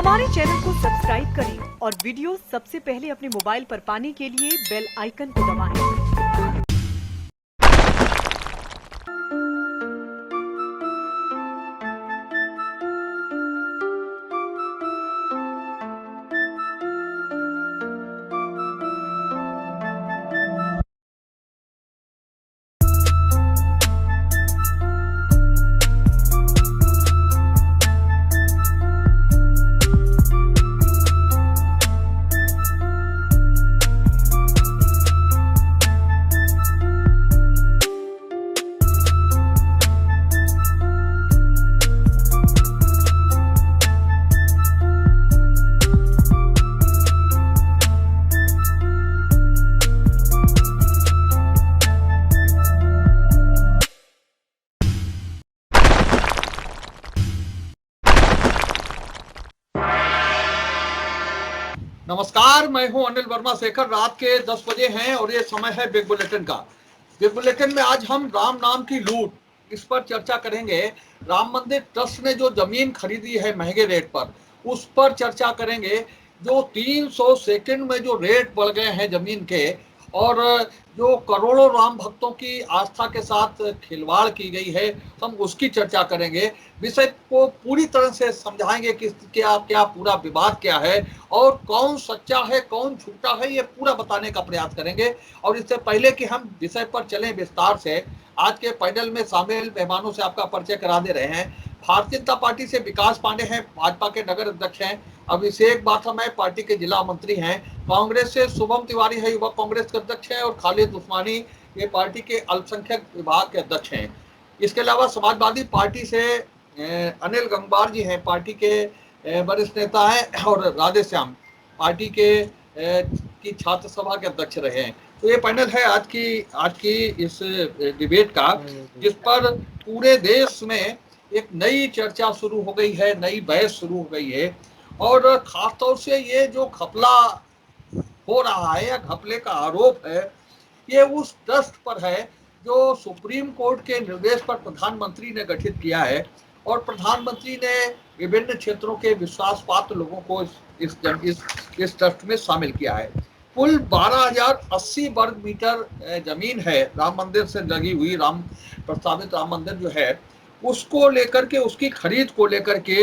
हमारे चैनल को सब्सक्राइब करें और वीडियो सबसे पहले अपने मोबाइल पर पाने के लिए बेल आइकन को दबाएं। नमस्कार, मैं हूं अनिल वर्मा शेखर। रात के 10 बजे हैं और ये समय है बिग बुलेटिन का। बिग बुलेटिन में आज हम राम नाम की लूट इस पर चर्चा करेंगे। राम मंदिर ट्रस्ट ने जो जमीन खरीदी है महंगे रेट पर, उस पर चर्चा करेंगे। जो 300 सेकंड में जो रेट बढ़ गए हैं जमीन के, और जो करोड़ों राम भक्तों की आस्था के साथ खिलवाड़ की गई है, हम उसकी चर्चा करेंगे। विषय को पूरी तरह से समझाएंगे कि क्या क्या पूरा विवाद क्या है और कौन सच्चा है कौन झूठा है, ये पूरा बताने का प्रयास करेंगे। और इससे पहले कि हम विषय पर चलें विस्तार से, आज के पैनल में शामिल मेहमानों से आपका परिचय करा दे रहे हैं। भारतीय जनता पार्टी से विकास पांडे हैं, भाजपा के नगर अध्यक्ष हैं। अभिषेक बाथम है, पार्टी के जिला मंत्री हैं। कांग्रेस से शुभम तिवारी है, युवा कांग्रेस के अध्यक्ष हैं। और खालिद उस्मानी ये पार्टी के अल्पसंख्यक विभाग के अध्यक्ष हैं। इसके अलावा समाजवादी पार्टी से अनिल गंगवार जी हैं, पार्टी के वरिष्ठ नेता हैं। और राधेश्याम पार्टी के की छात्र सभा के अध्यक्ष रहे हैं। तो ये पैनल है आज की इस डिबेट का, जिस पर पूरे देश में एक नई चर्चा शुरू हो गई है, नई बहस शुरू हो गई है। और खासतौर से ये जो घपला हो रहा है या घपले का आरोप है, ये उस ट्रस्ट पर है जो सुप्रीम कोर्ट के निर्देश पर प्रधानमंत्री ने गठित किया है। और प्रधानमंत्री ने विभिन्न क्षेत्रों के विश्वास पात्र लोगों को इस ट्रस्ट में शामिल किया है। कुल 12,080 वर्ग मीटर जमीन है राम मंदिर से लगी हुई। प्रस्तावित राम मंदिर जो है, उसको लेकर के, उसकी खरीद को लेकर के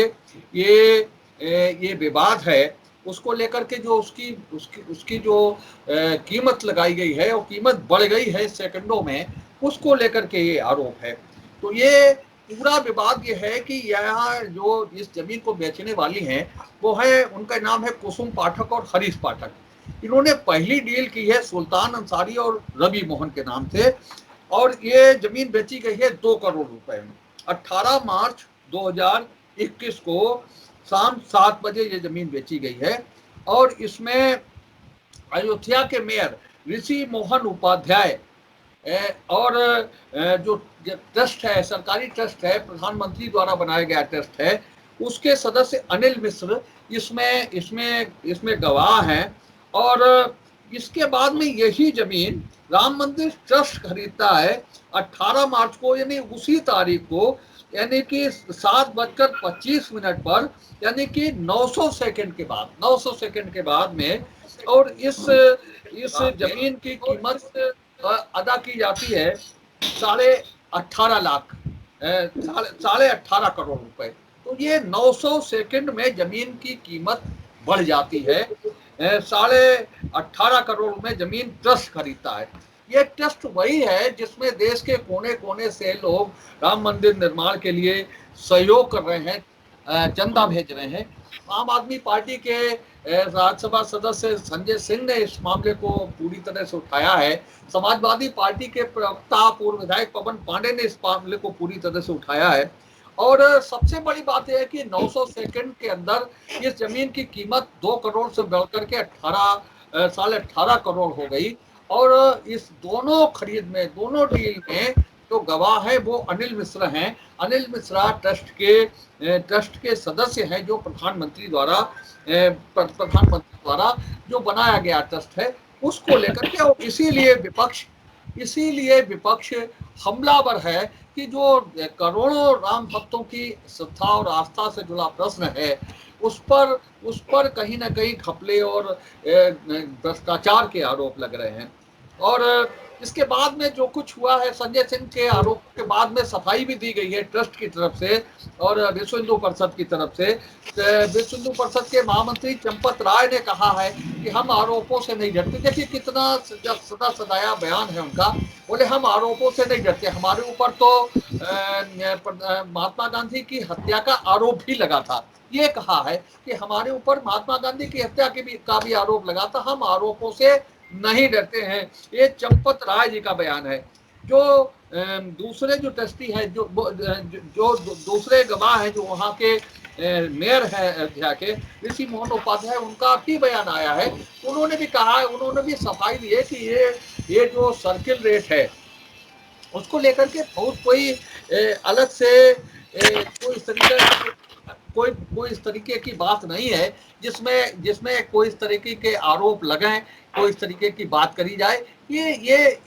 ये विवाद है। उसको लेकर के जो उसकी उसकी उसकी जो कीमत लगाई गई है, वो कीमत बढ़ गई है सेकंडों में, उसको लेकर के ये आरोप है। तो ये पूरा विवाद ये है कि यहाँ जो इस जमीन को बेचने वाली हैं, वो है, उनका नाम है कुसुम पाठक और हरीश पाठक। इन्होंने पहली डील की है सुल्तान अंसारी और रवि मोहन के नाम से, और ये जमीन बेची गई है 2 करोड़ रुपए में। 18 मार्च 2021 को शाम 7 बजे ये जमीन बेची गई है। और इसमें अयोध्या के मेयर ऋषि मोहन उपाध्याय और जो ट्रस्ट है, सरकारी ट्रस्ट है, प्रधानमंत्री द्वारा बनाया गया ट्रस्ट है, उसके सदस्य अनिल मिश्र इसमें इसमें इसमें गवाह हैं। और इसके बाद में यही जमीन राम मंदिर ट्रस्ट खरीदता है 18 मार्च को, यानी उसी तारीख को, यानी कि 7:25 पर, यानी कि 900 सेकंड के बाद में। और इस जमीन की कीमत अदा की जाती है 18.5 लाख, 18.5 करोड़ रुपए। तो ये 900 सेकंड में जमीन की कीमत बढ़ जाती है। 18.5 करोड़ में जमीन ट्रस्ट खरीदता है। ये ट्रस्ट वही है जिसमें देश के कोने कोने से लोग राम मंदिर निर्माण के लिए सहयोग कर रहे हैं, चंदा भेज रहे हैं। आम आदमी पार्टी के राज्यसभा सदस्य संजय सिंह ने इस मामले को पूरी तरह से उठाया है। समाजवादी पार्टी के प्रवक्ता पूर्व विधायक पवन पांडे ने इस मामले को पूरी तरह से उठाया है। और सबसे बड़ी बात यह है कि 900 सेकंड के अंदर इस जमीन की कीमत 2 करोड़ से बढ़कर के 18 करोड़ हो गई। और इस दोनों खरीद में, दोनों डील में जो गवाह है वो अनिल मिश्रा हैं। अनिल मिश्रा ट्रस्ट के सदस्य हैं, जो प्रधानमंत्री द्वारा जो बनाया गया ट्रस्ट है, उसको लेकर के। और इसीलिए विपक्ष हमलावर है कि जो करोड़ों राम भक्तों की श्रद्धा और आस्था से जुड़ा प्रश्न है, उस पर कहीं ना कहीं घपले और भ्रष्टाचार के आरोप लग रहे हैं। और इसके बाद में जो कुछ हुआ है, संजय सिंह के आरोप के बाद में सफाई भी दी गई है ट्रस्ट की तरफ से और विश्व हिंदू परिषद की तरफ से। विश्व हिंदू परिषद के महामंत्री चंपत राय ने कहा है कि हम आरोपों से नहीं डरते। देखिए कितना सदा सदाया बयान है उनका। बोले हम आरोपों से नहीं डरते, हमारे ऊपर तो महात्मा गांधी की हत्या का आरोप भी लगा था। ये कहा है कि हमारे ऊपर महात्मा गांधी की हत्या का भी आरोप लगा था, हम आरोपों से नहीं डरते हैं। ये चंपत राय जी का बयान है। जो दूसरे जो ट्रस्टी है, जो दूसरे गवाह है, जो वहाँ के मेयर है अयोध्या के ऋषि मोहन उपाध्याय, उनका भी बयान आया है। उन्होंने भी कहा है, उन्होंने भी सफाई दी है कि ये जो सर्किल रेट है उसको लेकर के बहुत कोई अलग से कोई इस तरीके की बात नहीं है जिसमें कोई इस तरीके के आरोप लगाएं, कोई इस तरीके की बात करी जाए। ये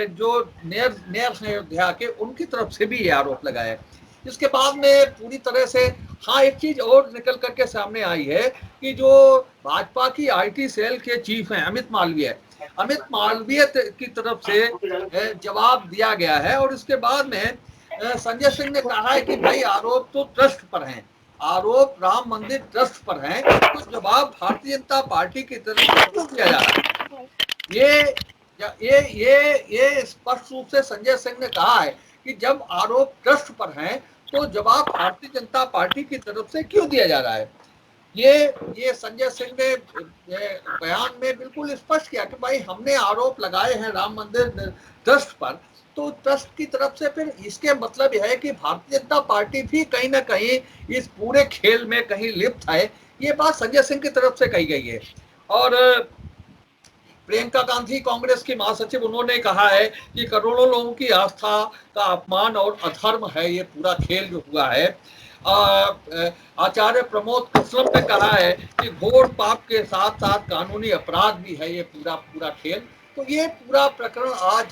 जो मेयर हैं अयोध्या के, उनकी तरफ से भी ये आरोप लगाया है। इसके बाद में पूरी तरह से हाँ एक चीज और निकल करके सामने आई है कि जो भाजपा की आईटी सेल के चीफ हैं अमित मालवीय की तरफ से जवाब दिया गया है। और इसके बाद में संजय सिंह ने कहा है कि भाई आरोप तो ट्रस्ट पर हैं, आरोप राम मंदिर ट्रस्ट पर हैं, तो जवाब भारतीय जनता पार्टी की तरफ से क्यों दिया जा रहा है। ये स्पष्ट रूप से संजय सिंह ने कहा है कि जब आरोप ट्रस्ट पर हैं तो जवाब भारतीय जनता पार्टी की तरफ से क्यों दिया जा रहा है। ये संजय सिंह ने बयान में बिल्कुल स्पष्ट किया कि भाई हमने आरोप लगाए हैं राम मंदिर ट्रस्ट पर, तो ट्रस्ट की तरफ से फिर इसके मतलब यह है कि भारतीय जनता पार्टी भी कहीं ना कहीं इस पूरे खेल में कहीं लिप्त है। ये बात संजय सिंह की तरफ से कही गई है। और प्रियंका गांधी कांग्रेस की महासचिव, उन्होंने कहा है कि करोड़ों लोगों की आस्था का अपमान और अधर्म है ये पूरा खेल जो हुआ है। आचार्य प्रमोद कृष्णम ने कहा है कि घोर पाप के साथ साथ कानूनी अपराध भी है ये पूरा खेल। तो ये पूरा प्रकरण आज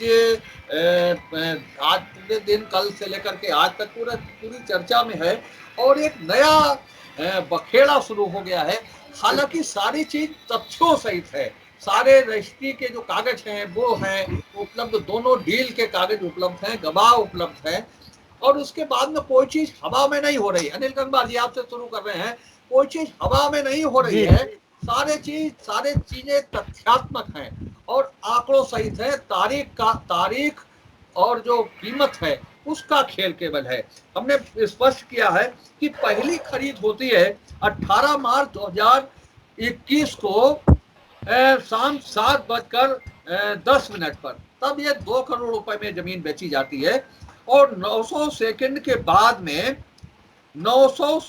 पूरे दिन कल से लेकर के आज तक पूरी चर्चा में है और एक नया बखेड़ा शुरू हो गया है। हालांकि सारी चीज तथ्यों सहित है, सारे रजिस्ट्री के जो कागज हैं वो हैं उपलब्ध, दोनों डील के कागज उपलब्ध हैं, गवाह उपलब्ध हैं। और उसके बाद में कोई चीज हवा में नहीं हो रही। अनिल गंगवार जी आपसे शुरू कर रहे हैं, कोई चीज हवा में नहीं हो रही है, सारे चीजें तथ्यात्मक हैं और आंकड़ों सहित है। तारीख और जो कीमत है उसका खेल केवल है। हमने स्पष्ट किया है कि पहली खरीद होती है 18 मार्च 2021 को शाम 7:10 पर, तब ये 2 करोड़ रुपए में जमीन बेची जाती है। और 900 सेकंड के बाद में 900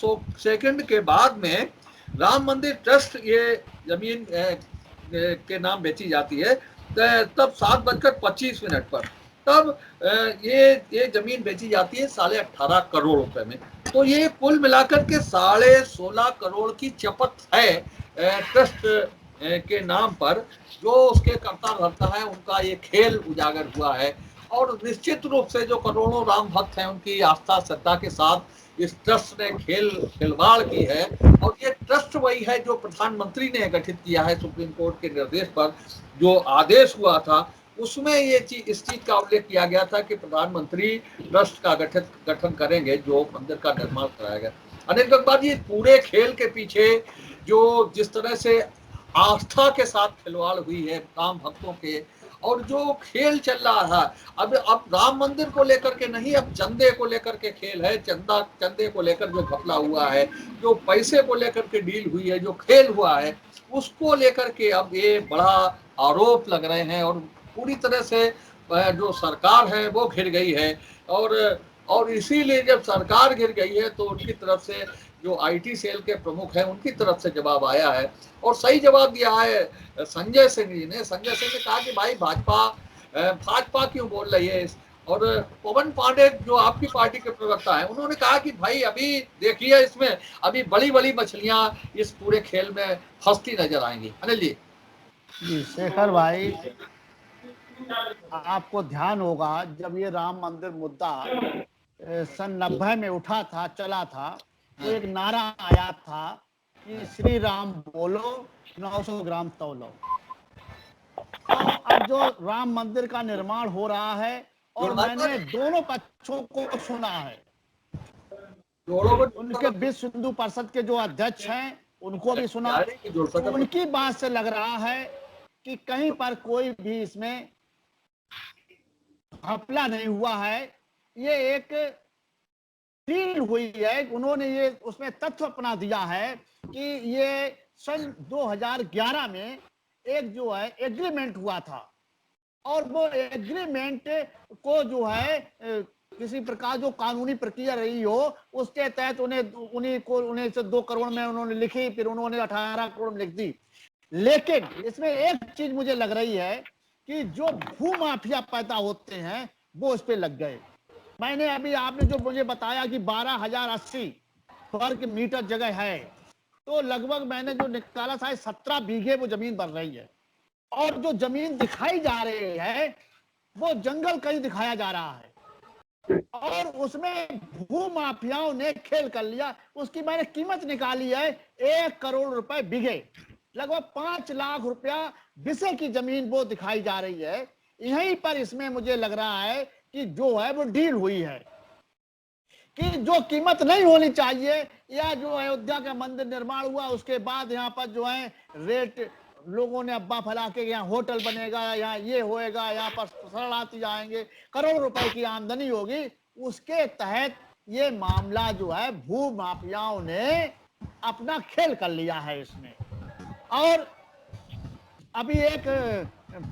सेकंड के बाद में राम मंदिर ट्रस्ट ये जमीन के नाम बेची जाती है। तब 7:25 पर तब ये जमीन बेची जाती है 18.5 करोड़ रुपए में। तो ये कुल मिलाकर के 16.5 करोड़ की चपत है ट्रस्ट के नाम पर, जो उसके कर्ता धर्ता है उनका ये खेल उजागर हुआ है। और निश्चित रूप से जो करोड़ों राम भक्त हैं उनकी आस्था श्रद्धा के साथ इस ट्रस्ट ने खिलवाड़ की है। और ये ट्रस्ट वही है जो प्रधानमंत्री ने गठित किया है सुप्रीम कोर्ट के निर्देश पर। जो आदेश हुआ था उसमें इस चीज का उल्लेख किया गया था कि प्रधानमंत्री ट्रस्ट का गठन करेंगे जो मंदिर का निर्माण कराया गया। अनिल गंगवार जी, पूरे खेल के पीछे जो जिस तरह से आस्था के साथ खिलवाड़ हुई है राम भक्तों के, और जो खेल चल रहा था, अब राम मंदिर को लेकर के नहीं, अब चंदे को लेकर के खेल है। चंदे को लेकर जो घपला हुआ है, जो पैसे को लेकर के डील हुई है, जो खेल हुआ है, उसको लेकर के अब ये बड़ा आरोप लग रहे हैं। और पूरी तरह से जो सरकार है वो घिर गई है। और इसीलिए जब सरकार घिर गई है तो उनकी तरफ से जो आईटी सेल के प्रमुख हैं उनकी तरफ से जवाब आया है और सही जवाब दिया है संजय सिंह जी ने। संजय सिंह ने कहा कि भाई भाजपा क्यों बोल रही है। और पवन पांडे जो आपकी पार्टी के प्रवक्ता हैं, उन्होंने कहा कि भाई अभी देखिए इसमें अभी बड़ी बड़ी मछलियां इस पूरे खेल में फंसती नजर आएंगी। अनिल जी। जी शेखर भाई, आपको ध्यान होगा जब ये राम मंदिर मुद्दा सन 90 में उठा था, चला था, तो एक नारा आया था कि श्री राम बोलो 900 ग्राम तौलो। तो अब जो राम मंदिर का निर्माण हो रहा है और मैंने दोनों पक्षों को सुना है, उनके विश्व हिंदू परिषद के जो अध्यक्ष हैं उनको भी सुना, तो उनकी बात से लग रहा है कि कहीं पर कोई भी इसमें घपला नहीं हुआ है। ये एक डील हुई है, उन्होंने ये उसमें तथ्य अपना दिया है कि ये सन 2011 में एक जो है एग्रीमेंट हुआ था और वो एग्रीमेंट को जो है किसी प्रकार जो कानूनी प्रक्रिया रही हो उसके तहत उन्हें से 2 करोड़ में उन्होंने लिखी, फिर उन्होंने 18 करोड़ में लिख दी। लेकिन इसमें एक चीज मुझे लग रही है कि जो भू माफिया पैदा होते हैं वो उस पे लग गए। मैंने अभी आपने जो मुझे बताया कि 12,080 वर्ग मीटर जगह है, तो लगभग मैंने जो निकाला था 17 बीघे वो जमीन बन रही है और जो जमीन दिखाई जा रही है वो जंगल कहीं दिखाया जा रहा है और उसमें भू माफियाओं ने खेल कर लिया। उसकी मैंने कीमत निकाली है 1 करोड़ रुपए बीघे, लगभग 5 लाख रुपया विषय की जमीन वो दिखाई जा रही है। यहीं पर इसमें मुझे लग रहा है कि जो है वो डील हुई है कि जो कीमत नहीं होनी चाहिए, या जो अयोध्या का मंदिर निर्माण हुआ उसके बाद यहाँ पर जो है रेट लोगों ने अब्बा फैला के यहाँ होटल बनेगा, यहाँ ये होएगा, यहाँ पर शरणार्थी आएंगे, करोड़ रुपए की आमदनी होगी, उसके तहत ये मामला जो है भू माफियाओं ने अपना खेल कर लिया है इसमें। और अभी एक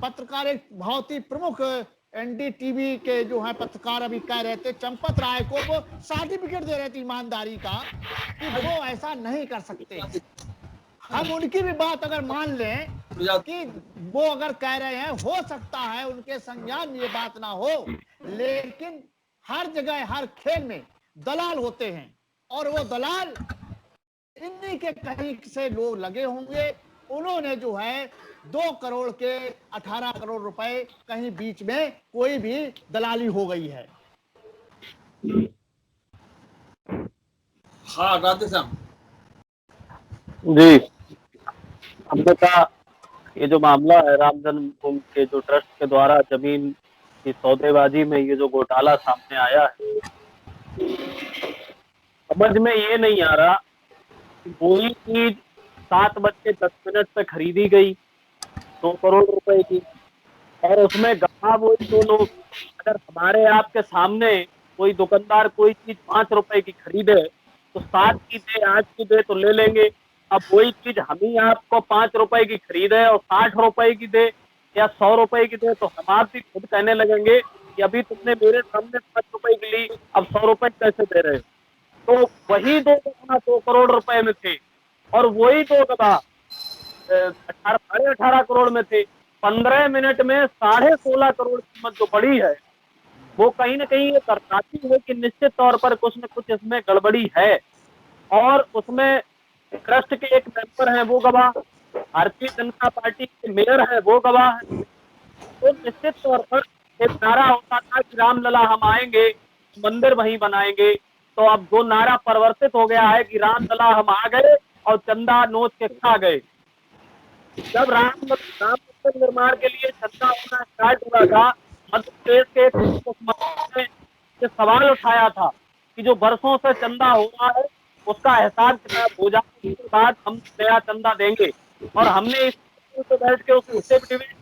पत्रकार, एक बहुत ही प्रमुख एनडीटीवी के जो है पत्रकार अभी कह रहे थे चंपत राय को वो सर्टिफिकेट दे रहे थे ईमानदारी का कि वो ऐसा नहीं कर सकते। हम उनकी भी बात अगर मान लें कि वो अगर कह रहे हैं, हो सकता है उनके संज्ञान में ये बात ना हो, लेकिन हर जगह हर खेल में दलाल होते हैं और वो दलाल इन्हीं के कहीं से लोग लगे होंगे। उन्होंने जो है 2 करोड़ के 18 करोड़ रुपए कहीं बीच में कोई भी दलाली हो गई है। हाँ राधे श्याम जी, हमने कहा ये जो मामला है राम जन्मभूमि के जो ट्रस्ट के द्वारा जमीन की सौदेबाजी में ये जो घोटाला सामने आया है, समझ में ये नहीं आ रहा कि कोई चीज 7:10 पे खरीदी गई 2 करोड़ रुपए की और उसमें गवाह वही 2 लोग। अगर हमारे आपके सामने कोई दुकानदार कोई चीज 5 रुपए की खरीदे तो 7 की दे 8 की दे तो ले लेंगे। अब वही चीज हम ही आपको 5 रुपए की खरीदे और 60 रुपए की दे या 100 रुपए की दे तो हम आप भी खुद कहने लगेंगे कि अभी तुमने मेरे सामने 5 रुपए की ली, अब 100 रुपए कैसे दे रहे हो। तो वही 2 गवाह 2 करोड़ रुपए में थे और वही 2 गवाह 18.5 करोड़ में थे। 15 मिनट में 16.5 करोड़ कीमत जो बढ़ी है वो कहीं ना कहीं ये दर्शाती है कि निश्चित तौर पर कुछ न कुछ इसमें गड़बड़ी है। और उसमें ट्रस्ट के एक मेंबर हैं वो गवाह, भारतीय जनता पार्टी के मेयर हैं वो गवाह हैं। तो निश्चित तौर पर एक नारा होता था कि रामलला हम आएंगे, मंदिर वहीं बनाएंगे। तो अब वो नारा परिवर्तित हो गया है कि रामलला हम आ गए और चंदा नोच के खा गए। जब राम मंदिर निर्माण के लिए चंदा होना स्टार्ट हुआ था, मध्य प्रदेश के एक मुख्यमंत्री ने ये सवाल उठाया था कि जो बरसों से चंदा हो रहा है उसका हिसाब किताब हो जाने के बाद हम नया चंदा देंगे। और हमने इस पे बैठ के उससे भी डिबेट,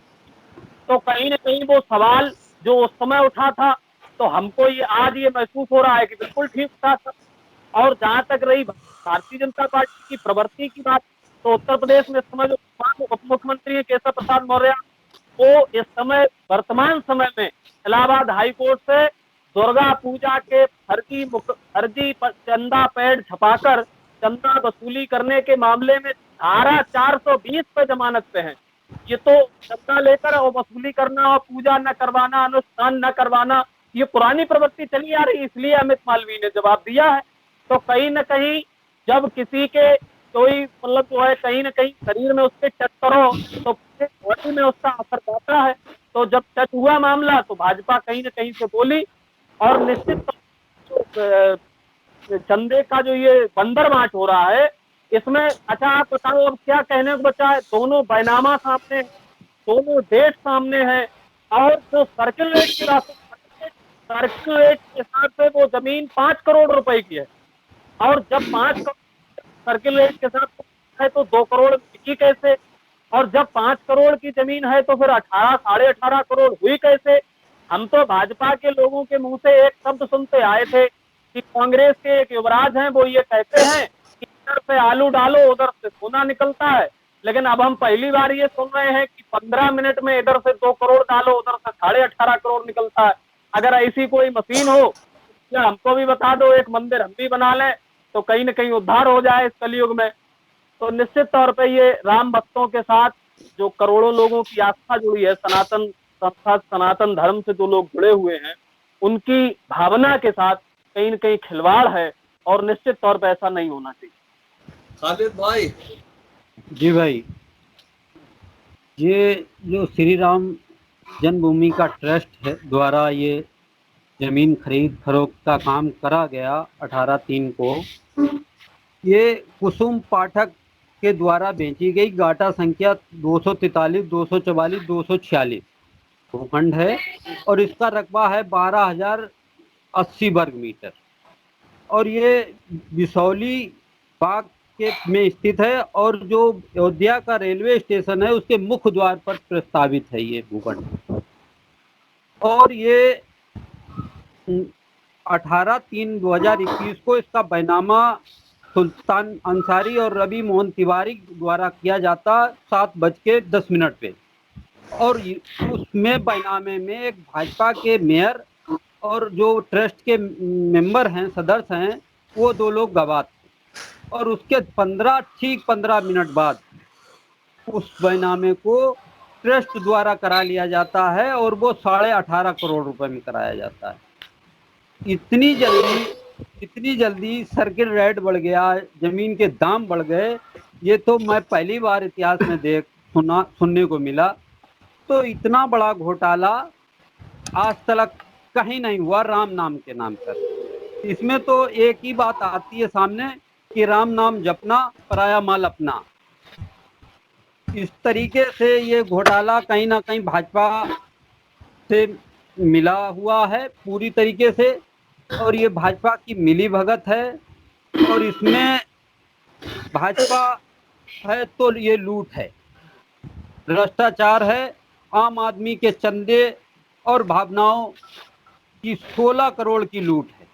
तो कहीं ना कहीं वो सवाल जो उस समय उठा था तो हमको ये आज ये महसूस हो रहा है कि बिल्कुल ठीक उठा था। और जहां तक रही भारतीय जनता पार्टी की प्रवृत्ति की बात, तो उत्तर प्रदेश में इस समय जो उप मुख्यमंत्री है केशव प्रसाद मौर्य, वो इस समय वर्तमान समय में इलाहाबाद हाईकोर्ट से दुर्गा पूजा के फर्जी चंदा पैड छपाकर चंदा वसूली करने के मामले में धारा 420 पे जमानत पे हैं। ये तो चंदा लेकर और वसूली करना और पूजा न करवाना, अनुष्ठान न करवाना, ये पुरानी प्रवृत्ति चली आ रही, इसलिए अमित मालवीय ने जवाब दिया है। तो कहीं न कहीं जब किसी के कोई मतलब जो है कहीं न कहीं शरीर में उसके टच करो तो बॉडी में उसका असर जाता है। तो जब टच हुआ मामला तो भाजपा कहीं न कहीं से बोली और निश्चित चंदे का जो ये बंदर बांट हो रहा है, इसमें अच्छा आप बताओ अब क्या कहने को बचा है। दोनों बैनामा सामने, दोनों डेट सामने है, और जो सर्किल रेट की राशि, सर्किल रेट के हिसाब से वो जमीन 5 करोड़ रुपए की है, और जब 5 करोड़ सर्किल रेट के साथ है तो 2 करोड़ बिकी कैसे, और जब 5 करोड़ की जमीन है तो फिर 18 साढ़े 18 करोड़ हुई कैसे। हम तो भाजपा के लोगों के मुंह से एक शब्द सुनते आए थे कि कांग्रेस के एक युवराज हैं, वो ये कहते हैं कि इधर से आलू डालो उधर से सोना निकलता है, लेकिन अब हम पहली बार ये सुन रहे हैं कि 15 मिनट में इधर से 2 करोड़ डालो उधर से 18.5 करोड़ निकलता है। अगर ऐसी कोई मशीन हो या हमको भी बता दो, एक मंदिर हम भी बना लें तो कहीं न कहीं उद्धार हो जाए इस कलयुग में। तो निश्चित तौर पे ये राम भक्तों के साथ जो करोड़ों लोगों की आस्था जुड़ी है, सनातन संस्था, सनातन धर्म से जो लोग जुड़े हुए हैं, उनकी भावना के साथ कहीं न कहीं खिलवाड़ है, और निश्चित तौर पे ऐसा नहीं होना चाहिए। खालिद भाई। जी भाई, ये जो श्री राम जन्मभूमि का ट्रस्ट है द्वारा ये जमीन खरीद फरोख्त का काम करा गया 18/3 को, ये कुसुम पाठक के द्वारा बेची गई गाटा संख्या 243, 244, 246 भूखंड है, और इसका रकबा है 12,080 वर्ग मीटर, और ये बिसौली बाग के में स्थित है, और जो अयोध्या का रेलवे स्टेशन है उसके मुख्य द्वार पर प्रस्तावित है ये भूखंड। और ये 18/3/2021 को इसका बैनामा सुल्तान अंसारी और रवि मोहन तिवारी द्वारा किया जाता 7:10 पे, और उसमें बैनामे में एक भाजपा के मेयर और जो ट्रस्ट के मेंबर हैं, सदस्य हैं, वो 2 लोग गवाह थे, और उसके 15 मिनट बाद उस बैनामे को ट्रस्ट द्वारा करा लिया जाता है, और वो 18.5 करोड़ रुपए में कराया जाता है। इतनी जल्दी सर्किल रेट बढ़ गया, जमीन के दाम बढ़ गए, ये तो मैं पहली बार इतिहास में सुनने को मिला। तो इतना बड़ा घोटाला आज तक कहीं नहीं हुआ राम नाम के नाम पर। इसमें तो एक ही बात आती है सामने कि राम नाम जपना, पराया माल अपना। इस तरीके से ये घोटाला कहीं ना कहीं भाजपा से मिला हुआ है पूरी तरीके से, और ये भाजपा की मिली भगत है, और इसमें भाजपा है तो ये लूट है, भ्रष्टाचार है, आम आदमी के चंदे और भावनाओं की 16 करोड़ की लूट है।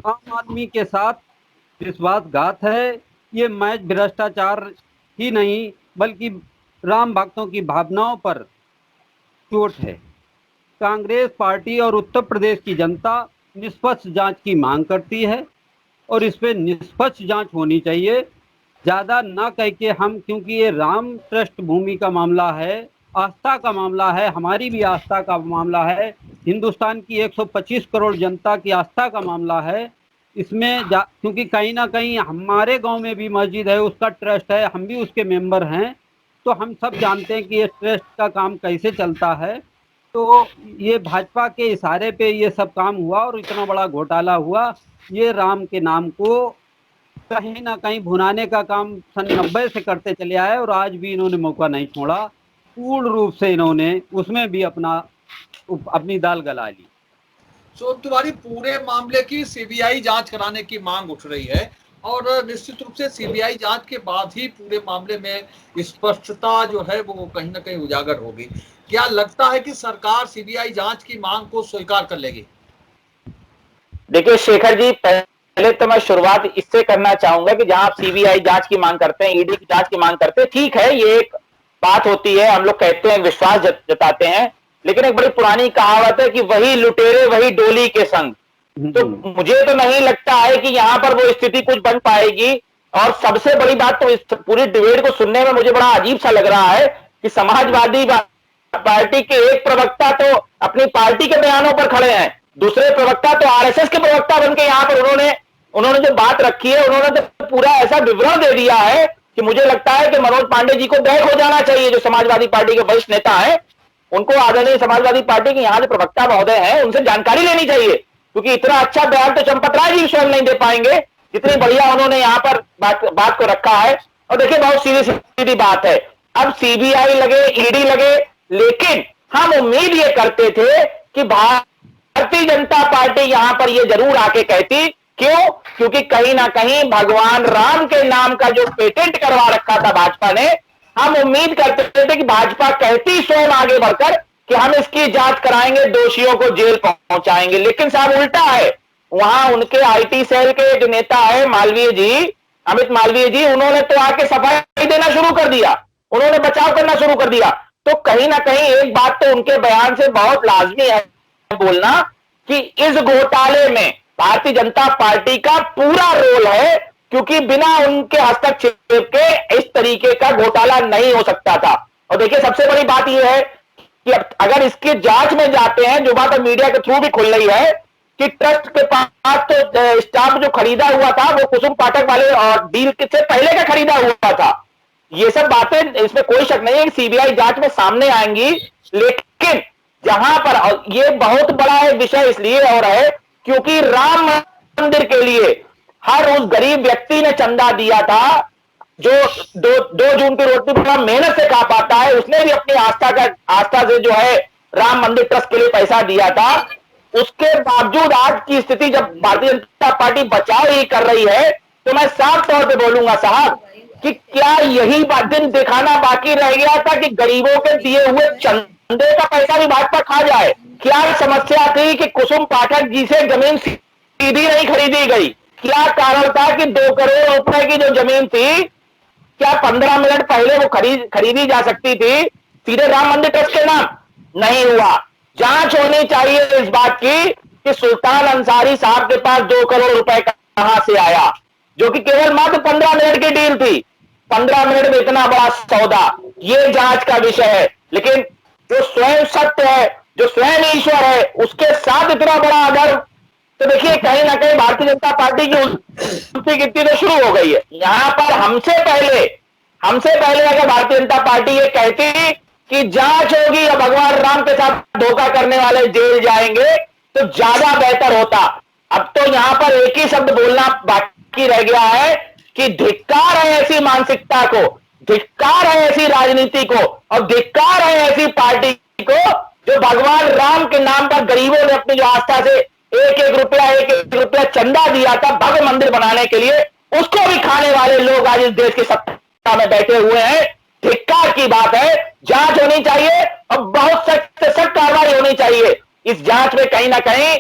आम आदमी के साथ विश्वासघात है। ये मैच भ्रष्टाचार ही नहीं बल्कि राम भक्तों की भावनाओं पर चोट है। कांग्रेस पार्टी और उत्तर प्रदेश की जनता निष्पक्ष जांच की मांग करती है, और इस पर निष्पक्ष जांच होनी चाहिए। ज़्यादा ना कह के हम, क्योंकि ये राम ट्रस्ट भूमि का मामला है, आस्था का मामला है, हमारी भी आस्था का मामला है, हिंदुस्तान की 125 करोड़ जनता की आस्था का मामला है। इसमें क्योंकि कहीं ना कहीं हमारे गांव में भी मस्जिद है, उसका ट्रस्ट है, हम भी उसके मेंबर हैं, तो हम सब जानते हैं कि ये ट्रस्ट का काम कैसे चलता है। तो ये भाजपा के इशारे पे ये सब काम हुआ और इतना बड़ा घोटाला हुआ। ये राम के नाम को कहीं ना कहीं भुनाने का काम सन 90 से करते चले आए, और आज भी इन्होंने मौका नहीं छोड़ा। पूर्ण रूप से इन्होंने उसमें भी अपनी दाल गला ली। तो तुम्हारी पूरे मामले की सीबीआई जांच कराने की मांग उठ रही है, और निश्चित रूप से सीबीआई जांच के बाद ही पूरे मामले में स्पष्टता जो है वो कहीं ना कहीं उजागर होगी। क्या लगता है कि सरकार सीबीआई जांच की मांग को स्वीकार कर लेगी? देखिए शेखर जी, पहले तो मैं शुरुआत इससे करना चाहूंगा कि जहां आप सीबीआई जांच की मांग करते हैं, ईडी की जांच की मांग करते हैं, ठीक है, ये एक बात होती है, हम लोग कहते हैं, विश्वास जताते हैं, लेकिन एक बड़ी पुरानी कहावत है कि वही लुटेरे वही डोली के संग। तो मुझे तो नहीं लगता है कि यहाँ पर वो स्थिति कुछ बन पाएगी। और सबसे बड़ी बात तो इस पूरी डिबेट को सुनने में मुझे बड़ा अजीब सा लग रहा है कि समाजवादी पार्टी के एक प्रवक्ता तो अपनी पार्टी के बयानों पर खड़े हैं, दूसरे प्रवक्ता तो आरएसएस के प्रवक्ता बनके यहाँ पर उन्होंने जो बात रखी है, उन्होंने तो पूरा ऐसा विवरण दे दिया है कि मुझे लगता है कि मनोज पांडे जी को बैक हो जाना चाहिए। जो समाजवादी पार्टी के वरिष्ठ नेता हैं, उनको आदरणीय समाजवादी पार्टी के यहाँ जो प्रवक्ता महोदय हैं, उनसे जानकारी लेनी चाहिए क्योंकि इतना अच्छा बयान तो चंपत राय जी स्वयं नहीं दे पाएंगे जितनी बढ़िया उन्होंने यहाँ पर बात को रखा है। और देखिए बहुत सीधी सीधी बात है, अब सीबीआई लगे, ईडी लगे, लेकिन हम उम्मीद ये करते थे कि भारतीय जनता पार्टी यहां पर ये जरूर आके कहती, क्यों? क्योंकि कहीं ना कहीं भगवान राम के नाम का जो पेटेंट करवा रखा था भाजपा ने, हम उम्मीद करते थे कि भाजपा कहती स्वयं आगे बढ़कर कि हम इसकी जांच कराएंगे, दोषियों को जेल पहुंचाएंगे। लेकिन साहब उल्टा है, वहां उनके आईटी सेल के जो नेता है मालवीय जी, अमित मालवीय जी, उन्होंने तो आके सफाई देना शुरू कर दिया, उन्होंने बचाव करना शुरू कर दिया। तो कहीं ना कहीं एक बात तो उनके बयान से बहुत लाजमी है बोलना कि इस घोटाले में भारतीय जनता पार्टी का पूरा रोल है, क्योंकि बिना उनके हस्तक्षेप के इस तरीके का घोटाला नहीं हो सकता था। और देखिए सबसे बड़ी बात यह है कि अगर इसकी जांच में जाते हैं, जो बात मीडिया के थ्रू भी खुल रही है कि ट्रस्ट के पास तो स्टाफ जो खरीदा हुआ था वो कुसुम पाठक वाले और डील से पहले का खरीदा हुआ था। ये सब बातें, इसमें कोई शक नहीं है कि सीबीआई जांच में सामने आएंगी। लेकिन जहां पर ये बहुत बड़ा एक विषय इसलिए और है क्योंकि राम मंदिर के लिए हर उस गरीब व्यक्ति ने चंदा दिया था जो 2 जून की रोटी बड़ा मेहनत से खा पाता है, उसने भी अपनी आस्था से जो है राम मंदिर ट्रस्ट के लिए पैसा दिया था। उसके बावजूद आज की स्थिति जब भारतीय जनता पार्टी बचाव ही कर रही है, तो मैं साफ तौर पे बोलूंगा साहब कि क्या यही दिन दिखाना बाकी रह गया था कि गरीबों के दिए हुए चंदे का पैसा भी भाजपा खा जाए? क्या समस्या थी कि कुसुम पाठक जी से जमीन सीधी नहीं खरीदी गई? क्या कारण था कि 2 करोड़ रुपए की जो जमीन थी, क्या 15 मिनट पहले वो खरीदी जा सकती थी सीधे राम मंदिर ट्रस्ट के नाम? नहीं हुआ। जांच होनी चाहिए इस बात की कि सुल्तान अंसारी साहब के पास 2 करोड़ रुपए कहां से आया, जो कि केवल मात्र 15 मिनट की डील थी। 15 मिनट में इतना बड़ा सौदा, ये जांच का विषय है। लेकिन जो स्वयं सत्य है, जो स्वयं ईश्वर है, उसके साथ इतना बड़ा अधर्म, तो देखिए कहीं ना कहीं भारतीय जनता पार्टी की उल्टी गिनती तो शुरू हो गई है। यहां पर हमसे पहले अगर भारतीय जनता पार्टी ये कहती कि जांच होगी और भगवान राम के साथ धोखा करने वाले जेल जाएंगे, तो ज्यादा बेहतर होता। अब तो यहां पर एक ही शब्द बोलना बाकी रह गया है कि धिक्कार है ऐसी मानसिकता को, धिक्कार है ऐसी राजनीति को, और धिक्कार है ऐसी पार्टी को जो भगवान राम के नाम पर गरीबों ने अपनी जो आस्था से एक एक रुपया चंदा दिया था भव्य मंदिर बनाने के लिए, उसको भी खाने वाले लोग आज इस देश की सत्ता में बैठे हुए हैं। धिक्कार की बात है। जांच होनी चाहिए और बहुत सख्त से सख्त कार्रवाई होनी चाहिए। इस जांच में कहीं ना कहीं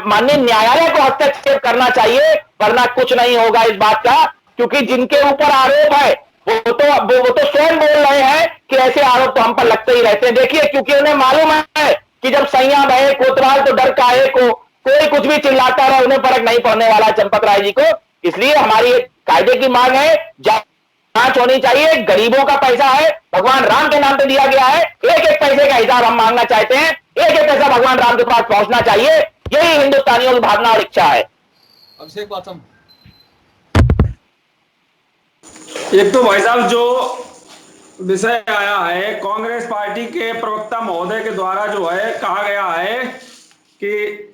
माननीय न्यायालय को हस्तक्षेप करना चाहिए, वरना कुछ नहीं होगा इस बात का। क्योंकि जिनके ऊपर आरोप है वो तो स्वयं बोल रहे हैं कि ऐसे आरोप तो हम पर लगते ही रहते हैं। देखिए, क्योंकि उन्हें मालूम है कि जब सैया बहे कोतवाल तो डर काहे को, कोई कुछ भी चिल्लाता रहे, उन्हें फर्क नहीं पड़ने वाला चंपत राय जी को। इसलिए हमारी एक कायदे की मांग है, जांच होनी चाहिए। गरीबों का पैसा है, भगवान राम के नाम पे दिया गया है, एक एक पैसे का हिसाब हम मांगना चाहते हैं। एक एक पैसा भगवान राम के पास पहुंचना चाहिए, यही हिंदुस्तानियों की भावना और इच्छा है। अभिषेक बातम। एक तो भाई साहब जो विषय आया है, कांग्रेस पार्टी के प्रवक्ता महोदय के द्वारा जो है कहा गया है कि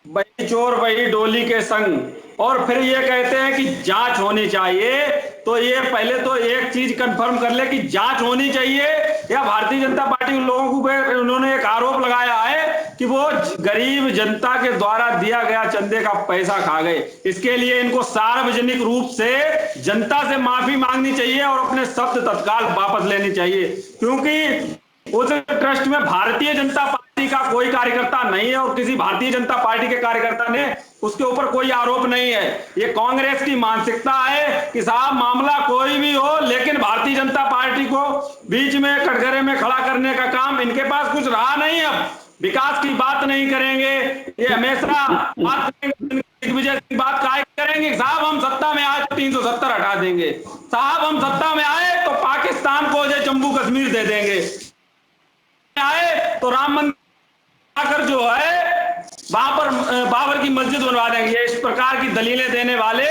वही चोर वही डोली के संग, और फिर ये कहते हैं कि जांच होनी चाहिए। तो ये पहले तो एक चीज कंफर्म कर ले कि जांच होनी चाहिए या भारतीय जनता पार्टी लोगों को उन्होंने एक आरोप लगाया है कि वो गरीब जनता के द्वारा दिया गया चंदे का पैसा खा गए। इसके लिए इनको सार्वजनिक रूप से जनता से माफी मांगनी चाहिए और अपने शब्द तत्काल वापस लेनी चाहिए, क्योंकि उस ट्रस्ट में भारतीय जनता पार्टी का कोई कार्यकर्ता नहीं है और किसी भारतीय जनता पार्टी के कार्यकर्ता ने उसके ऊपर कोई आरोप नहीं है। ये कांग्रेस की मानसिकता है कि साहब मामला कोई भी हो, लेकिन भारतीय जनता पार्टी को बीच में कटघरे में खड़ा करने का काम इनके पास कुछ रहा नहीं। अब विकास की बात नहीं करेंगे, ये हमेशा बात दिग्विजय की बात काय करेंगे, साहब हम सत्ता में आए तो 370 हटा देंगे, साहब हम सत्ता में आए तो पाकिस्तान को जो जम्मू कश्मीर दे देंगे, आए तो राम मंदिर आकर जो है वहां पर बाबर की मस्जिद बनवा देंगे। इस प्रकार की दलीलें देने वाले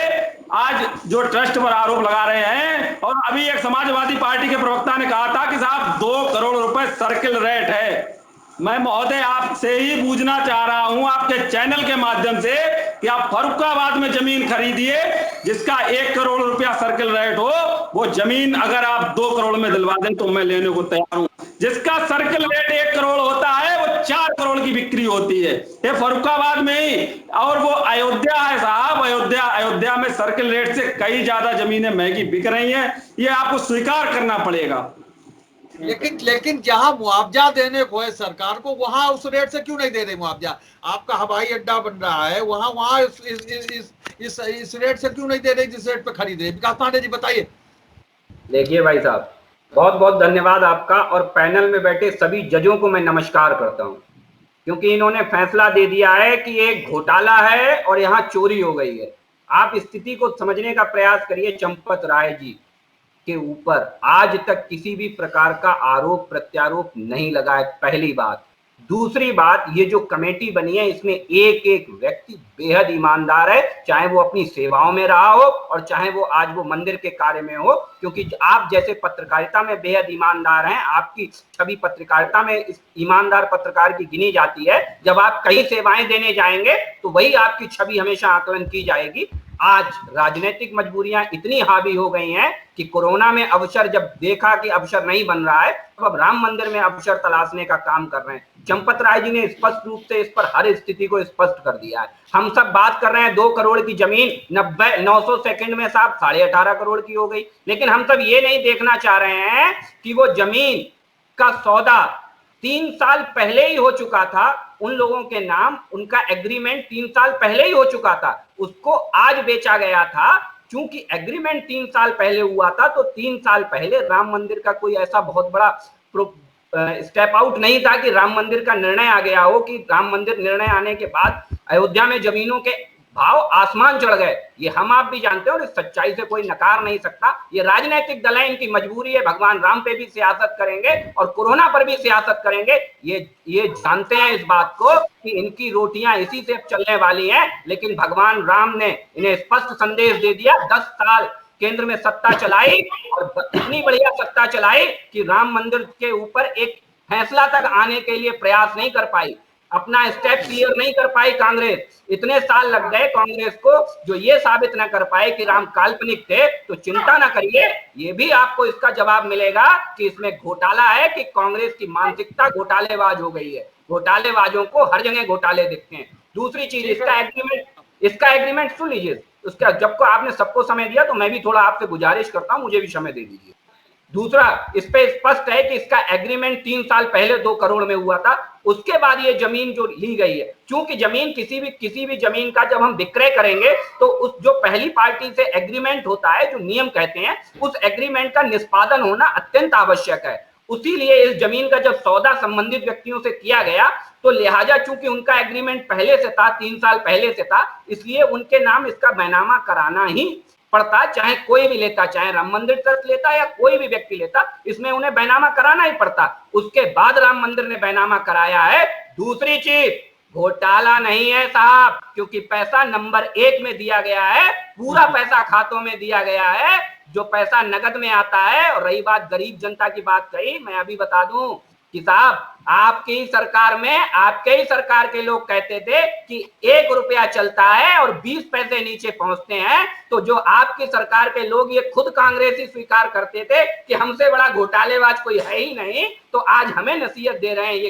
आज जो ट्रस्ट पर आरोप लगा रहे हैं। और अभी एक समाजवादी पार्टी के प्रवक्ता ने कहा था कि साहब 2 करोड़ रुपए सर्किल रेट है, मैं महोदय आपसे ही पूछना चाह रहा हूं आपके चैनल के माध्यम से कि आप फर्रुखाबाद में जमीन खरीदिए जिसका 1 करोड़ रुपया सर्किल रेट हो, वो जमीन अगर आप 2 करोड़ में दिलवा दें तो मैं लेने को तैयार हूं। जिसका सर्किल रेट 1 करोड़ होता है वो 4 करोड़ की बिक्री होती है, ये फर्रुखाबाद में ही। और वो अयोध्या है साहब, अयोध्या में सर्किल रेट से कई ज्यादा जमीनें महंगी बिक रही हैं, ये आपको स्वीकार करना पड़ेगा। लेकिन जहां मुआवजा देने को है सरकार को, वहां उस रेट से क्यों नहीं दे रही मुआवजा? आपका हवाई अड्डा बन रहा है, वहां इस रेट से क्यों नहीं दे रही जिस रेट पे खरीद रही? विकास पांडे जी बताइए। देखिए भाई साहब, बहुत बहुत धन्यवाद आपका, और पैनल में बैठे सभी जजों को मैं नमस्कार करता हूं, क्योंकि इन्होंने फैसला दे दिया है कि एक घोटाला है और यहाँ चोरी हो गई है। आप स्थिति को समझने का प्रयास करिए। चंपत राय जी के ऊपर आज तक किसी भी प्रकार का आरोप प्रत्यारोप नहीं लगा है, पहली बात। दूसरी बात, ये जो कमेटी बनी है इसमें एक एक व्यक्ति बेहद ईमानदार है, चाहे वो अपनी सेवाओं में रहा हो और चाहे वो आज वो मंदिर के कार्य में हो, क्योंकि आप जैसे पत्रकारिता में बेहद ईमानदार हैं, आपकी छवि पत्रकारिता में इस ईमानदार पत्रकार की गिनी जाती है। जब आप कई सेवाएं देने जाएंगे तो वही आपकी छवि हमेशा आकलन की जाएगी। आज राजनीतिक मजबूरियां इतनी हावी हो गई हैं कि कोरोना में अवसर जब देखा कि अवसर नहीं बन रहा है, तो अब राम मंदिर में अवसर तलाशने का काम कर रहे हैं। चंपत राय जी ने स्पष्ट रूप से इस पर हर स्थिति को स्पष्ट कर दिया है। हम सब बात कर रहे हैं 2 करोड़ की जमीन 900 सेकंड में साहब 18.5 करोड़ की हो गई, लेकिन हम सब ये नहीं देखना चाह रहे हैं कि वो जमीन का सौदा 3 साल पहले ही हो चुका था। उन लोगों के नाम, उनका एग्रीमेंट 3 साल पहले ही हो चुका था, उसको आज बेचा गया था। क्योंकि एग्रीमेंट 3 साल पहले हुआ था, तो 3 साल पहले राम मंदिर का कोई ऐसा बहुत बड़ा स्टेप आउट नहीं था कि राम मंदिर का निर्णय आ गया हो, कि राम मंदिर निर्णय आने के बाद अयोध्या में जमीनों के भाव आसमान चढ़ गए। ये हम आप भी जानते हैं और इस सच्चाई से कोई नकार नहीं सकता। ये राजनीतिक दल है, इनकी मजबूरी है। भगवान राम पे भी सियासत करेंगे और कोरोना पर भी सियासत करेंगे। ये जानते हैं इस बात को कि इनकी रोटियां इसी से चलने वाली हैं। लेकिन भगवान राम ने इन्हें स्पष्ट संदेश दे दिया। 10 साल केंद्र में सत्ता चलाई और इतनी बढ़िया सत्ता चलाई कि राम मंदिर के ऊपर एक फैसला तक आने के लिए प्रयास नहीं कर पाई, अपना स्टेप क्लियर नहीं कर पाई कांग्रेस। इतने साल लग गए कांग्रेस को जो ये साबित ना कर पाए कि राम काल्पनिक थे। तो चिंता ना करिए, ये भी आपको इसका जवाब मिलेगा कि इसमें घोटाला है, कि कांग्रेस की मानसिकता घोटालेबाज हो गई है। घोटालेबाजों को हर जगह घोटाले दिखते हैं। दूसरी चीज, इसका एग्रीमेंट सुन लीजिए। उसका जब को आपने सबको समय दिया तो मैं भी थोड़ा आपसे गुजारिश करता हूं, मुझे भी समय दे दीजिए। दूसरा, इस पे स्पष्ट है कि इसका एग्रीमेंट 3 साल पहले 2 करोड़ में हुआ था। उसके बाद ये जमीन जो ली गई है, क्योंकि जमीन किसी भी जमीन का जब हम विक्रय करेंगे तो उस जो पहली पार्टी से एग्रीमेंट होता है, जो नियम कहते हैं, उस एग्रीमेंट का निष्पादन होना अत्यंत आवश्यक है। उसीलिए इस जमीन का जब सौदा संबंधित व्यक्तियों से किया गया तो लिहाजा चूंकि उनका एग्रीमेंट पहले से था, 3 साल पहले से था, इसलिए उनके नाम इसका बैनामा कराना ही पड़ता। चाहे कोई भी लेता, चाहे राम मंदिर ट्रस्ट लेता या कोई भी व्यक्ति लेता, इसमें उन्हें बैनामा कराना ही पड़ता। उसके बाद राम मंदिर ने बैनामा कराया है। दूसरी चीज, घोटाला नहीं है साहब, क्योंकि पैसा नंबर 1 में दिया गया है, पूरा पैसा खातों में दिया गया है, जो पैसा नगद में आता है। और रही बात गरीब जनता की बात कही, मैं अभी बता दूं कि साहब आपकी सरकार में आपके ही सरकार के लोग कहते थे कि 1 रुपया चलता है और 20 पैसे नीचे पहुंचते हैं। तो जो आपकी सरकार के लोग ये खुद कांग्रेसी स्वीकार करते थे कि हमसे बड़ा घोटालेबाज कोई है ही नहीं, तो आज हमें नसीहत दे रहे हैं ये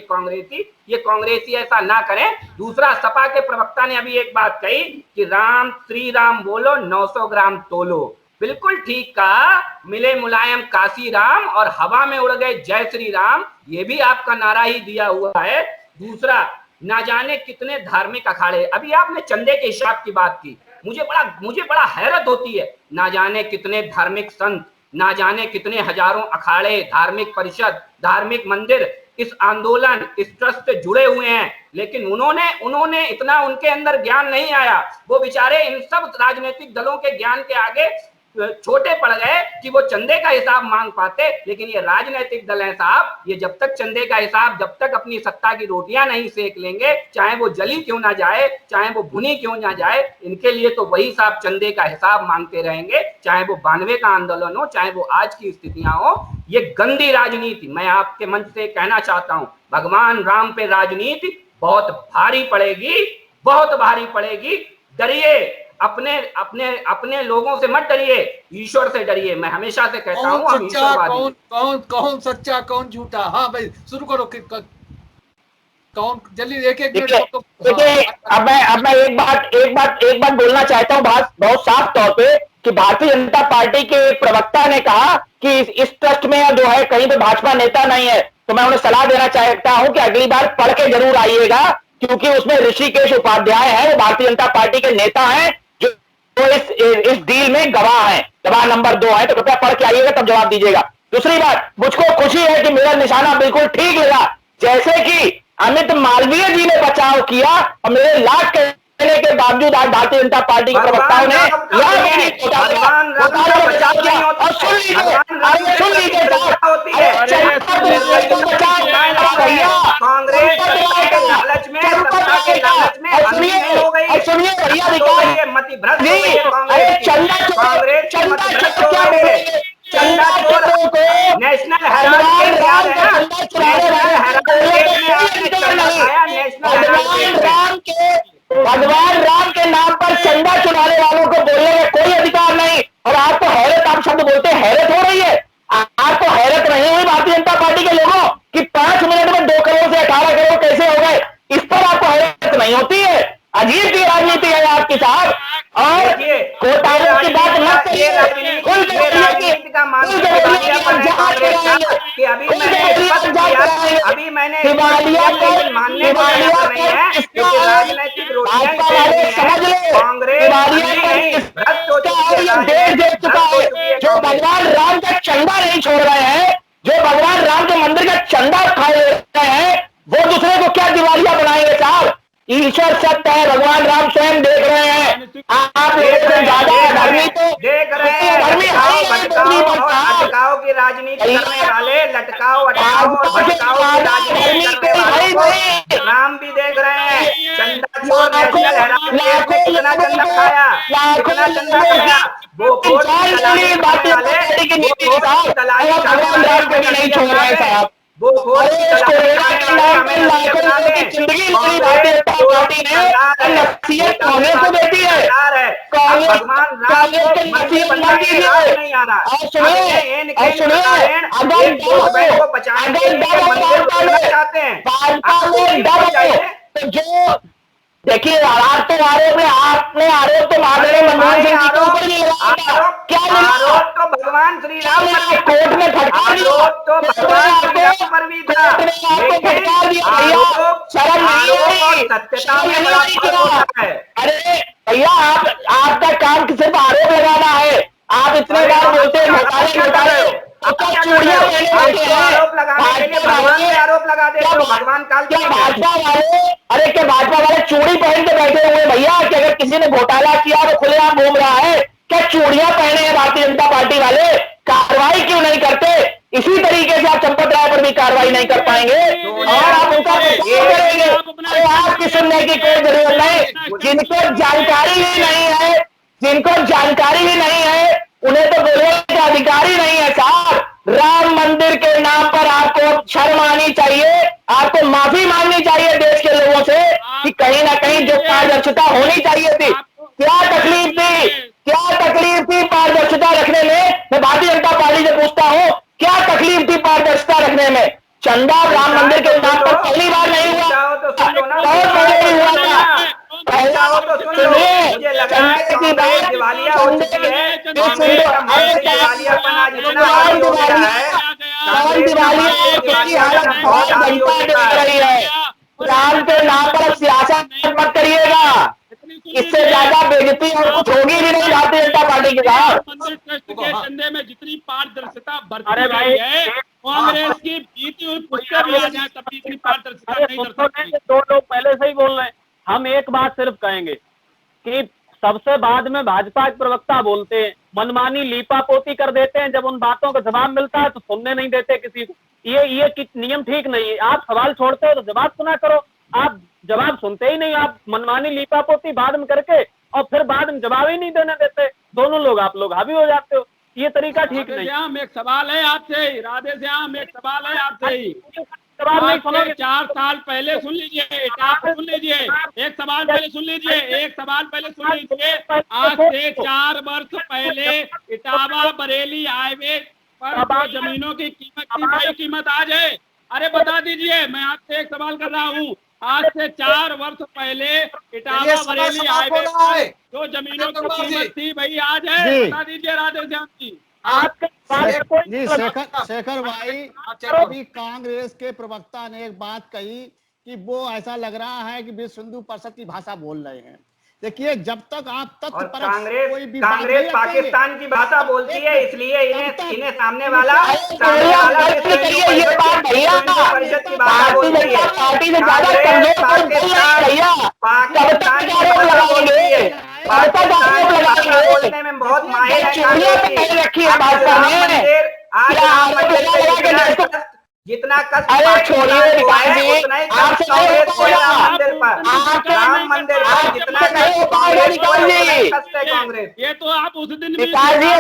कांग्रेसी ऐसा ना करें। दूसरा, सपा के प्रवक्ता ने अभी एक बात कही कि राम श्री राम बोलो 900 ग्राम तोलो। बिल्कुल ठीक कहा, मिले मुलायम काशी राम और हवा में उड़ गए जय श्री राम, ये भी आपका नारा ही दिया हुआ है। दूसरा, ना जाने कितने धार्मिक अखाड़े, अभी आपने चंदे के हिसाब की बात की, मुझे बड़ा हैरत होती है। ना जाने कितने धार्मिक संत, ना जाने कितने हजारों अखाड़े, धार्मिक परिषद, धार्मिक मंदिर इस आंदोलन, इस ट्रस्ट से जुड़े हुए हैं, लेकिन उन्होंने इतना उनके अंदर ज्ञान नहीं आया। वो बेचारे इन सब राजनीतिक दलों के ज्ञान के आगे छोटे पड़ गए कि वो चंदे का हिसाब मांग पाते। लेकिन ये राजनीतिक दल है साहब, ये जब तक चंदे का हिसाब, जब तक अपनी सत्ता की रोटियां नहीं सेक लेंगे, चाहे वो जली क्यों ना जाए, चाहे वो भुनी क्यों ना जाए, इनके लिए तो वही साहब चंदे का हिसाब मांगते रहेंगे। चाहे वो 92 का आंदोलन हो, चाहे वो आज की स्थितियां हो। ये गंदी राजनीति, मैं आपके मंच से कहना चाहता हूं, भगवान राम पे राजनीति बहुत भारी पड़ेगी, बहुत भारी पड़ेगी। डरिए, अपने अपने अपने लोगों से मत डरिए, ईश्वर से डरिए। मैं हमेशा से कहता हूँ हम ईश्वरवादी। कौन सच्चा कौन झूठा? हाँ भाई शुरू करो कौन जल्दी एक मिनट। देखिए अब मैं एक बात बोलना चाहता हूँ बहुत साफ तौर पे कि भारतीय जनता पार्टी के एक प्रवक्ता ने कहा कि इस ट्रस्ट में जो है कहीं पे भाजपा नेता नहीं है। तो मैं उन्हें सलाह देना चाहता हूं कि अगली बार पढ़ के जरूर आइएगा, क्योंकि उसमें ऋषिकेश उपाध्याय है, वो भारतीय जनता पार्टी के नेता हैं जो इस डील में गवाह हैं, गवाह नंबर 2 है। तो कृपया पढ़ के आइएगा, तब जवाब दीजिएगा। दूसरी बात, मुझको खुशी है कि मेरा निशाना बिल्कुल ठीक लगा, जैसे कि अमित मालवीय जी ने बचाव किया और मेरे लाख कहने के बावजूद आज भारतीय जनता पार्टी के प्रवक्ताओं ने बचाव किया। और सुन लीजिए नेशनल भगवान राम के नाम पर चंदा चुराने वालों को बोलने में कोई अधिकार नहीं। और आपको हैरत, आप शब्द बोलते हैरत हो रही है, आपको हैरत नहीं हुई भारतीय जनता पार्टी के लोगों कि 5 मिनट में 2 करोड़ से 18 करोड़ कैसे हो गए? इस पर आपको हैरत नहीं होती है? अजीब की राजनीति है आपके साथ। और घोटाले की बात मत करिए, अभी मैंने राजनैतिक जो भगवान राम का चंदा नहीं छोड़ रहे हैं, जो भगवान राम के मंदिर का चंदा खा रहे हैं, वो दूसरे को क्या दिवालिया बनाएंगे साहब? ईश्वर सत्य है, भगवान राम स्वयं देख रहे हैं। आप लोगों से ज्यादा धर्मी तो देख रहे हैं। लटकाओ की राजनीति करने वाले, लटकाओ अटकाओ और भटकाओ की राजनीति करने वाले राम भी देख रहे हैं। चंदा चोर नेशनल हेराल्ड ने कितना चंदा खाया, कितना चंदा खाया। वो कोर्ट की दलाली करने वाले, वो कोर्ट की दलाली करने वाले नहीं छोड़ रहे साहब। वो कोर्ट की दलाली करने वाले हमें अपना दें। जिंदगी मेरी भारतीय जनता पार्टी ने नसीहत कांग्रेस को देती है। भगवान राम को मंदिर बनवाने में नहीं आ रहा। और सुनिए अगर को बचाने के लिए मंदिर बनना चाहते हैं। तो जो देखिए आरोप तो आपने आरोप तो माननीय मनमोहन सिंह जी के ऊपर नहीं लगाया। क्या आरोप तो भगवान श्री राम कोर्ट में फटकार दिया, आरोप तो भगवान श्री राम पर भी था। शर्म नहीं आई, सत्यता में बड़ा फर्क होता है। अरे भैया आपका काम सिर्फ आरोप लगाना है। आप इतने बार बोलते हैं घोटाले चूड़ियां आरोप लगाने के लिए भगवान पे आरोप लगा दे तो भगवान काल क्या भाजपा वाले, अरे क्या भाजपा वाले चूड़ी पहन के बैठे हुए भैया कि अगर किसी ने घोटाला किया तो खुलेआम घूम रहा है? क्या चूड़ियां पहने हैं भारतीय जनता पार्टी वाले? कार्रवाई क्यों नहीं करते? इसी तरीके से आप चंपत राय पर भी कार्रवाई नहीं कर पाएंगे और आप उनका करेंगे। अरे आपकी सुनने की कोई जरूरत नहीं। जिनको जानकारी ही नहीं है, जिनको जानकारी ही नहीं है उन्हें तो बोलने का अधिकार ही नहीं है साहब। राम मंदिर के नाम पर आपको शर्म आनी चाहिए, आपको माफी मांगनी चाहिए देश के लोगों से कि कहीं ना कहीं जो पारदर्शिता होनी चाहिए थी। क्या तकलीफ थी पारदर्शिता रखने में? मैं भारतीय जनता पार्टी से पूछता हूं, क्या तकलीफ थी पारदर्शिता रखने में? चंदा राम मंदिर के नाम पर पहली बार नहीं हुआ, बहुत पहले ही हुआ था। मुझे लग रहा है कि दिवालिया हो चुकी है। दिवालियापन इतना भारी हो गया है, राम के नाम पर सियासत मत करिएगा, इससे ज्यादा बेइज्जती और कुछ होगी भी नहीं भारतीय जनता पार्टी के साथ। के चंदे में जितनी पारदर्शिता बरती गई है, कांग्रेस की बीती हुई पुष्कर भी आ जाए तब भी इतनी पारदर्शिता नहीं कर सकती। 2 लोग पहले से ही बोल रहे हैं। हम एक बात सिर्फ कहेंगे कि सबसे बाद में भाजपा के प्रवक्ता बोलते हैं, मनमानी लीपापोती कर देते हैं, जब उन बातों का जवाब मिलता है तो सुनने नहीं देते किसी को। ये नियम ठीक नहीं है। आप सवाल छोड़ते हो तो जवाब सुना करो, आप जवाब सुनते ही नहीं, आप मनमानी लीपापोती बाद में करके और फिर बाद में जवाब ही नहीं देने देते। दोनों लोग आप लोग हावी हो जाते हो, ये तरीका ठीक नहीं। एक सवाल है आपसे, राधे श्याम, एक सवाल है आपसे ही। जवाब नहीं आज से सुनोगे। 4 साल पहले सुन लीजिए, सुन लीजिए, एक सवाल पहले सुन लीजिए, एक सवाल पहले सुन लीजिए। आज से 4 वर्ष पहले इटावा बरेली हाईवे पर जो जमीनों की कीमत थी वही कीमत आज है। अरे बता दीजिए, मैं आपसे एक सवाल कर रहा हूँ। आज से 4 वर्ष पहले इटावा बरेली हाईवे पर जो जमीनों की कीमत थी वही आज है। बता दीजिए राधेश्याम जी। जी शेखर भाई, अभी कांग्रेस के प्रवक्ता ने एक बात कही कि वो ऐसा लग रहा है कि विश्व हिंदू परिषद की भाषा बोल रहे हैं। देखिए, जब तक आप तथ्य और पर कांग्रेस पाकिस्तान की भाषा बोलती है, इसलिए इन्हें सामने वाला ये बात भैया परिषद की भाषा बोलती है। पार्टी से ज्यादा कमजोर भैया पाकिस्तान की भाषा बोलती है, पाकिस्तान की भाषा बोलने में बहुत माहिर है। रखी है भाषा में आज राम मंदिर पे जितना कष्ट पाकिस्तान को है, उतना ही कष्ट कांग्रेस को है राम मंदिर पर। राम मंदिर पर जितना कष्ट कांग्रेस को है, उतना ही कष्ट है कांग्रेस। ये तो आप उस दिन भी नहीं हो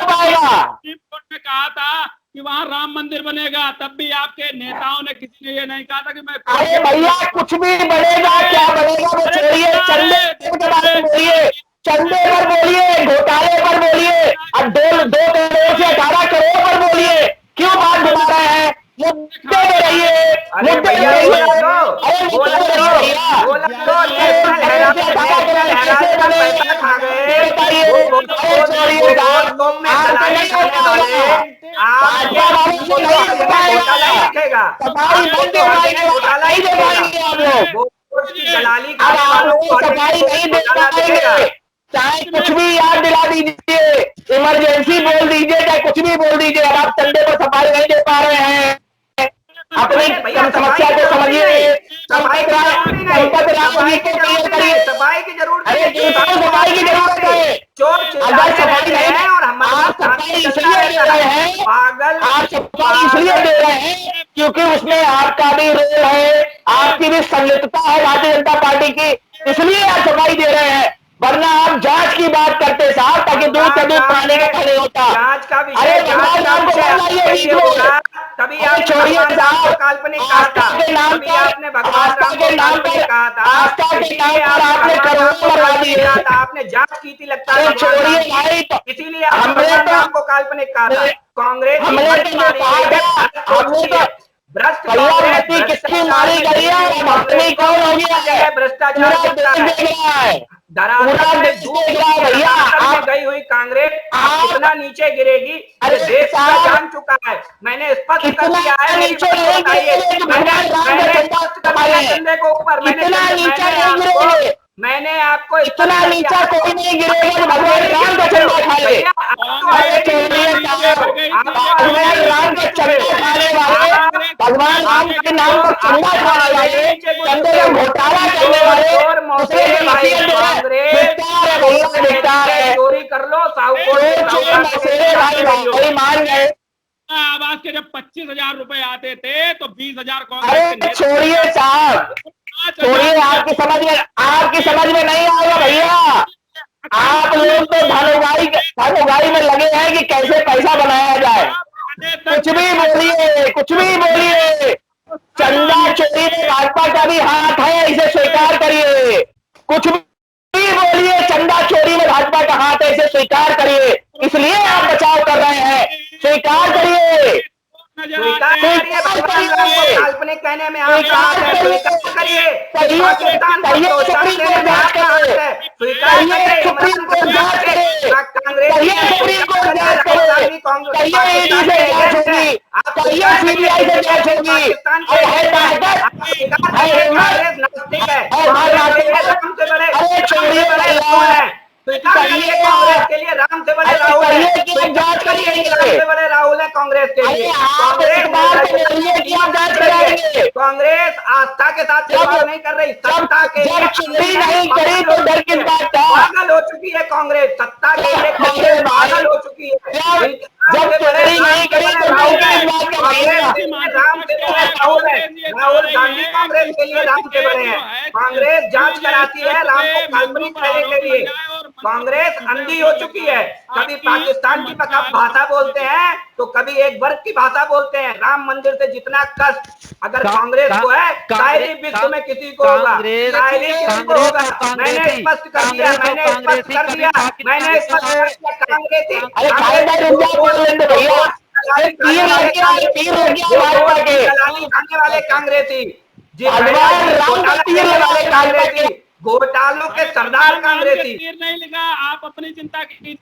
पाएगा। सुप्रीम कोर्ट में कहा था कि वहाँ राम मंदिर बनेगा, तब भी आपके नेताओं ने, किसी ने ये नहीं कहा था कि मैं। अरे भैया, कुछ भी बनेगा, क्या बनेगा वो छोड़िए, चंदे के बारे में बोलिए, चंदे पर बोलिए, घोटाले पर बोलिए, अब 2 करोड़ से 18 करोड़ पर बोलिए। क्यों बात घुमा रहे हैं? मुद्दे में रहिए, अरे भैया चाहे कुछ भी याद दिला दीजिए, इमरजेंसी बोल दीजिए, चाहे कुछ भी बोल दीजिए, अब आप चंदे पर सफाई नहीं दे पा रहे हैं। अपनी समस्या को समझिए, सफाई की जरूरत है, सफाई की जरूरत है। अगर सफाई नहीं है और आप सफाई इसलिए दे रहे हैं, आप सफाई इसलिए दे रहे हैं क्योंकि उसमें आपका भी रोल है, आपकी भी संलिप्तता है भारतीय जनता पार्टी की, इसलिए आप सफाई दे रहे हैं। वरना आप जांच की बात करते साहब, ताकि दूर से दूर पाने का खड़े होता। जांच का अरे भगवान नाम को तभी छोड़िए साहब, काल्पनिक कहा था, तभी आपने भगवान राम को काल्पनिक कहा था, आपने करोड़ों मरवा दिए, आपने जांच की थी लगता है, छोड़िए भाई, इसीलिए आपने भगवान राम को काल्पनिक कहा था। कांग्रेस भ्रष्ट किसकी मारी गई है, कौन हो गया है, भ्रष्टाचार धरातल में गई हुई कांग्रेस कितना नीचे गिरेगी, देश का जान चुका है। मैंने स्पष्ट कर दिया है, मेरी बात को बताइए। मैंने स्पष्ट कर दिया चंदे को ऊपर, मैंने आपको इतना नीचा कोई नहीं गिरेगा, भगवान राम का चंदा खा ले, भगवान राम का चंदा खाने वाले, भगवान राम के नाम पर चंदा खाने वाले, चंदे का घोटाला करने वाले, चोरी कर लो, मान गए। आवास के जब 25,000 रुपए आते थे तो 20,000 अरे छोड़िए साहब, छोड़िए, आपकी समझ में नहीं आएगा भैया। आप लोग तो धन में लगे हैं कि कैसे पैसा बनाया जाए। कुछ भी बोलिए, कुछ भी बोलिए, चंदा चोरी में भाजपा का भी हाथ है, इसे स्वीकार करिए। कुछ भी बोलिए, चंदा चोरी में भाजपा का हाथ है, इसे स्वीकार करिए। इसलिए आप बचाव कर रहे हैं, स्वीकार करिए, काल्पनिक कहने में आप स्वीकार करिए, पाकिस्तान को प्रोत्साहन देने में आपका हाथ है, स्वीकार करिए, सुप्रीम कोर्ट जांच करे, कांग्रेस सुप्रीम कोर्ट जांच करे, CBI से जांच होगी। कांग्रेस के लिए राम से बड़े राहुल है, जांच करिए, राम से बड़े राहुल है कांग्रेस के लिए। कांग्रेस आस्था के साथ चुनाव नहीं कर रही, सत्ता के नहीं करी तो डर किस बात का? पागल हो चुकी है कांग्रेस, सत्ता के लिए कांग्रेस पागल हो चुकी है। जब चोरी नहीं करी तो राम से बड़े राहुल है, राहुल गांधी कांग्रेस के लिए राम से बड़े हैं। कांग्रेस जांच कराती है राम को काल्पनिक कहने के लिए, कांग्रेस अंधी हो चुकी है। कभी पाकिस्तान की भाषा बोलते हैं तो कभी एक वर्ग की भाषा बोलते हैं। राम मंदिर से जितना कष्ट अगर कांग्रेस को है, शायद विश्व में किसी को होगा, शायद किसी को होगा। मैंने स्पष्ट कर दिया, मैंने स्पष्ट कर दिया, मैंने स्पष्ट कर दिया। कांग्रेसी खाने वाले कांग्रेसी, घोटालों के सरदार कांग्रेसी। तीर नहीं लिखा, आप अपनी चिंता की।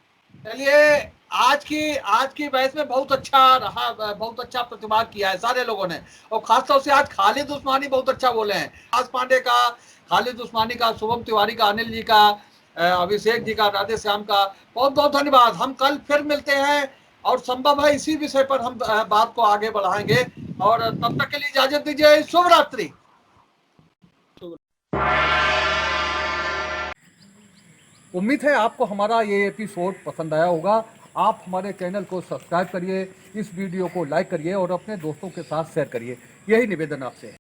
चलिए, आज की बहस में बहुत अच्छा रहा, बहुत अच्छा प्रतिवाद किया है सारे लोगों ने, और खासतौर से आज खालिद उस्मानी बहुत अच्छा बोले हैं। आस पांडे का, खालिद उस्मानी का, शुभम तिवारी का, अनिल जी का, अभिषेक जी का, राधे श्याम का बहुत बहुत धन्यवाद। हम कल फिर मिलते हैं और संभव है इसी विषय पर हम बात को आगे बढ़ाएंगे, और तब तक के लिए इजाजत दीजिए। शुभ रात्रि। उम्मीद है आपको हमारा ये एपिसोड पसंद आया होगा। आप हमारे चैनल को सब्सक्राइब करिए, इस वीडियो को लाइक करिए और अपने दोस्तों के साथ शेयर करिए। यही निवेदन आपसे है।